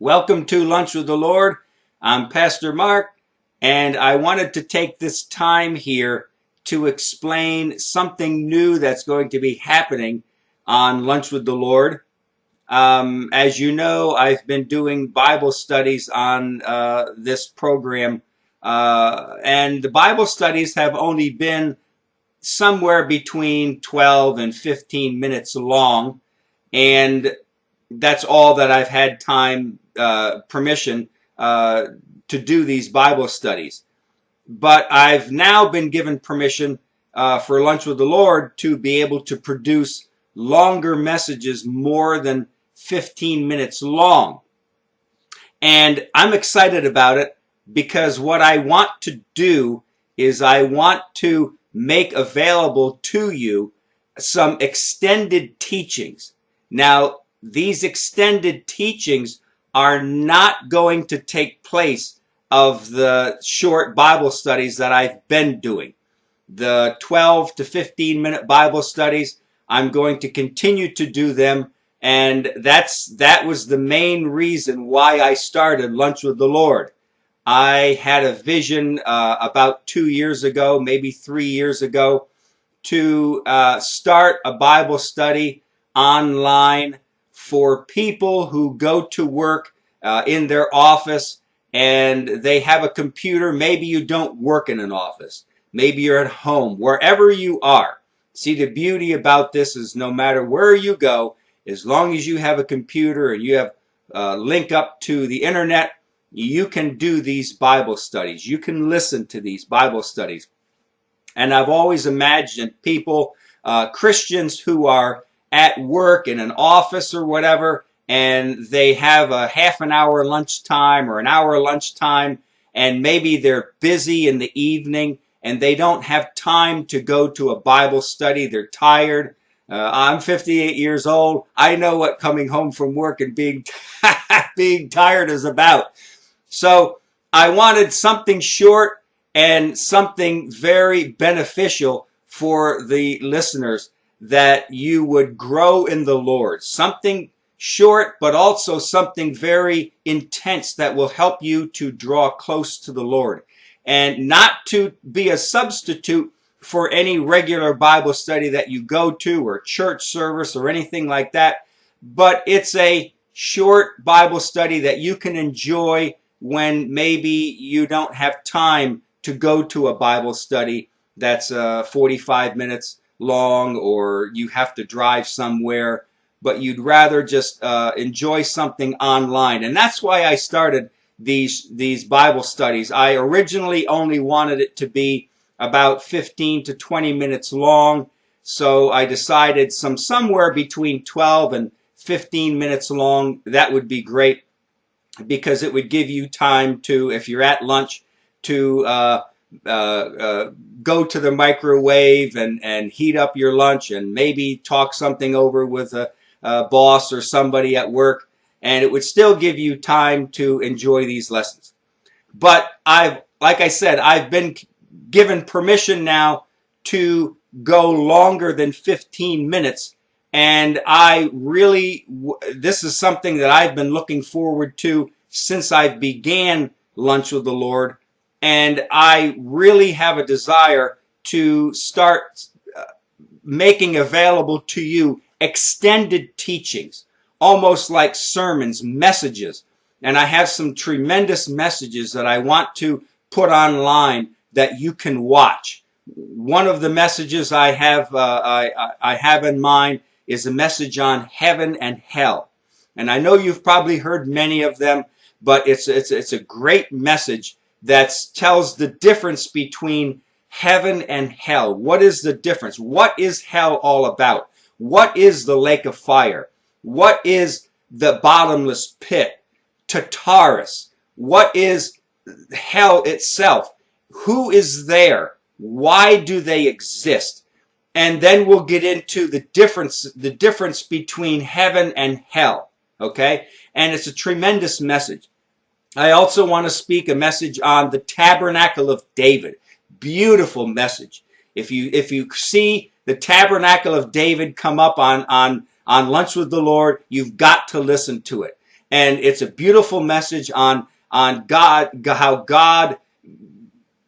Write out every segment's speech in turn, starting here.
Welcome to Lunch with the Lord. I'm Pastor Mark, and I wanted to take this time here to explain something new that's going to be happening on Lunch with the Lord. As you know, I've been doing Bible studies on this program, and the Bible studies have only been somewhere between 12 and 15 minutes long, and that's all that I've had time, permission to do these Bible studies. But I've now been given permission for Lunch with the Lord to be able to produce longer messages, more than 15 minutes long. And I'm excited about it because what I want to do is I want to make available to you some extended teachings. Now, these extended teachings are not going to take place of the short Bible studies that I've been doing. The 12 to 15 minute Bible studies, I'm going to continue to do them, and that was the main reason why I started Lunch with the Lord. I had a vision about 2 years ago, maybe 3 years ago, to start a Bible study online for people who go to work in their office and they have a computer. Maybe you don't work in an office. Maybe you're at home, wherever you are. See, the beauty about this is no matter where you go, as long as you have a computer and you have link up to the internet, you can do these Bible studies. You can listen to these Bible studies. And I've always imagined people, Christians who are at work in an office or whatever, and they have a half an hour lunchtime or an hour lunchtime, and maybe they're busy in the evening and they don't have time to go to a Bible study. They're tired. I'm 58 years old. I know what coming home from work and being tired is about. So I wanted something short and something very beneficial for the listeners, that you would grow in the Lord. Something short, but also something very intense that will help you to draw close to the Lord. And not to be a substitute for any regular Bible study that you go to or church service or anything like that. But it's a short Bible study that you can enjoy when maybe you don't have time to go to a Bible study that's 45 minutes long, or you have to drive somewhere, but you'd rather just enjoy something online. And that's why I started these Bible studies. I originally only wanted it to be about 15 to 20 minutes long, so I decided somewhere between 12 and 15 minutes long. That would be great, because it would give you time to, if you're at lunch, to go to the microwave and heat up your lunch and maybe talk something over with a boss or somebody at work, and it would still give you time to enjoy these lessons. But like I said, I've been given permission now to go longer than 15 minutes, and this is something that I've been looking forward to since I began Lunch with the Lord. And I really have a desire to start making available to you extended teachings, almost like sermons, messages. And I have some tremendous messages that I want to put online that you can watch. One of the messages I have in mind is a message on heaven and hell. And I know you've probably heard many of them, but it's a great message that tells the difference between heaven and hell. What is the difference? What is hell all about? What is the lake of fire? What is the bottomless pit? Tartarus. What is hell itself? Who is there? Why do they exist? And then we'll get into the difference between heaven and hell. Okay? And it's a tremendous message. I also want to speak a message on the Tabernacle of David. Beautiful message. If you see the Tabernacle of David come up on Lunch with the Lord, you've got to listen to it. And it's a beautiful message on God, how God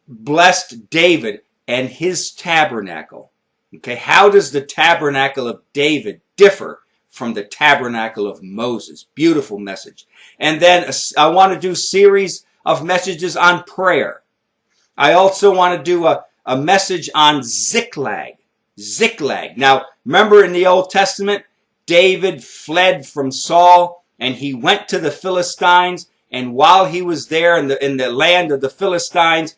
blessed David and his tabernacle. Okay, how does the tabernacle of David differ from the tabernacle of Moses? Beautiful message. And then I want to do a series of messages on prayer. I also want to do a message on Ziklag. Ziklag. Now, remember in the Old Testament, David fled from Saul and he went to the Philistines. And while he was there in the land of the Philistines,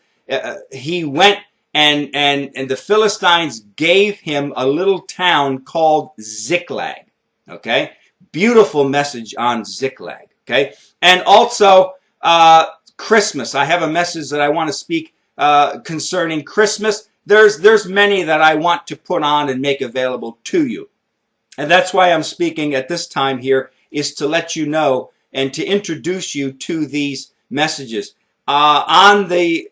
he went and the Philistines gave him a little town called Ziklag. Okay? Beautiful message on Ziklag. Okay? And also, Christmas. I have a message that I want to speak concerning Christmas. There's many that I want to put on and make available to you. And that's why I'm speaking at this time here, is to let you know and to introduce you to these messages. On the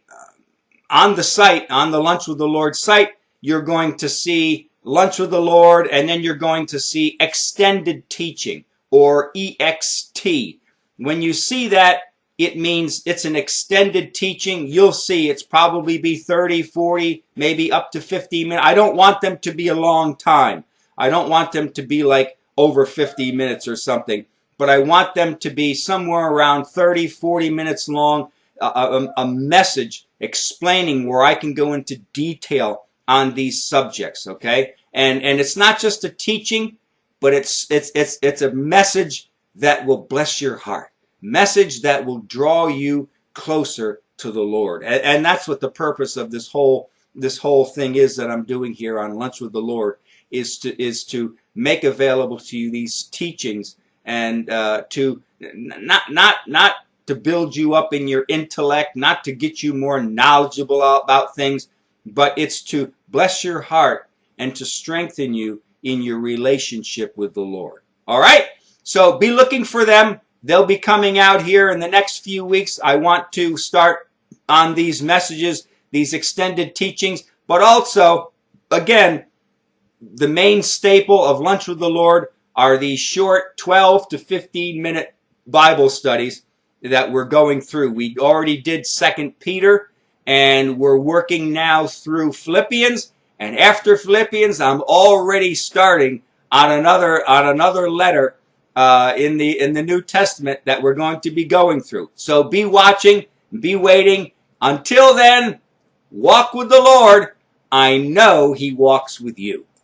site, on the Lunch with the Lord site, you're going to see Lunch with the Lord, and then you're going to see Extended Teaching, or EXT. When you see that, it means it's an extended teaching. You'll see it's probably be 30, 40, maybe up to 50 minutes. I don't want them to be a long time. I don't want them to be like over 50 minutes or something. But I want them to be somewhere around 30, 40 minutes long, a message explaining where I can go into detail on these subjects, okay? And it's not just a teaching, but it's a message that will bless your heart. Message that will draw you closer to the Lord. And that's what the purpose of this whole thing is that I'm doing here on Lunch with the Lord, is to make available to you these teachings, and to not to build you up in your intellect, not to get you more knowledgeable about things, but it's to bless your heart and to strengthen you in your relationship with the Lord. All right? So be looking for them. They'll be coming out here in the next few weeks. I want to start on these messages, these extended teachings, but also, again, the main staple of Lunch with the Lord are these short 12 to 15 minute Bible studies that we're going through. We already did 2 Peter, and we're working now through Philippians. And after Philippians, I'm already starting on another letter in the New Testament that we're going to be going through. So be watching, be waiting. Until then, walk with the Lord. I know He walks with you.